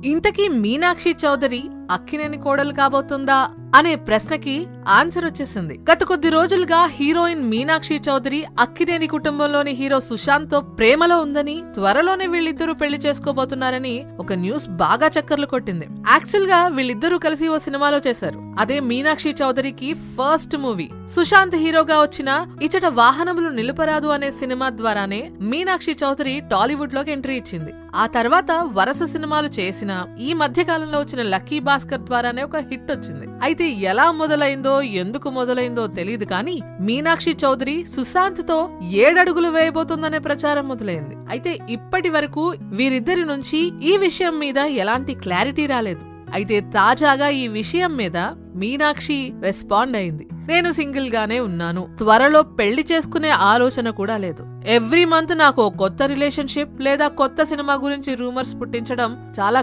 ఇంతకీ మీనాక్షి చౌదరి అక్కినేని కోడలు కాబోతుందా అనే ప్రశ్నకి ఆన్సర్ వచ్చేసింది. గత కొద్ది రోజులుగా హీరోయిన్ మీనాక్షి చౌదరి అక్కినేని కుటుంబంలోని హీరో సుశాంత్ తో ప్రేమలో ఉందని, త్వరలోనే వీళ్ళిద్దరూ పెళ్లి చేసుకోబోతున్నారని ఒక న్యూస్ బాగా చక్కర్లు కొట్టింది. యాక్చువల్ గా వీళ్ళిద్దరూ కలిసి ఓ సినిమాలో చేశారు. అదే మీనాక్షి చౌదరికి ఫస్ట్ మూవీ. సుశాంత్ హీరోగా వచ్చిన ఇచ్చట వాహనములు నిలుపరాదు అనే సినిమా ద్వారానే మీనాక్షి చౌదరి టాలీవుడ్ లోకి ఎంట్రీ ఇచ్చింది. ఆ తర్వాత వరుస సినిమాలు చేసిన ఈ మధ్య కాలంలో వచ్చిన లక్కీ భాస్కర్ ద్వారానే ఒక హిట్ వచ్చింది. అయితే ఎలా మొదలైందో, ఎందుకు మొదలైందో తెలియదు కానీ మీనాక్షి చౌదరి సుశాంత్ తో 7 అడుగులు వేయబోతుందనే ప్రచారం మొదలైంది. అయితే ఇప్పటి వరకు వీరిద్దరి నుంచి ఈ విషయం మీద ఎలాంటి క్లారిటీ రాలేదు. అయితే తాజాగా ఈ విషయం మీద మీనాక్షి రెస్పాండ్ అయింది. నేను సింగిల్ గానే ఉన్నాను, త్వరలో పెళ్లి చేసుకునే ఆలోచన కూడా లేదు. ఎవ్రీ మంత్ నాకు కొత్త రిలేషన్షిప్ లేదా కొత్త సినిమా గురించి రూమర్స్ పుట్టించడం చాలా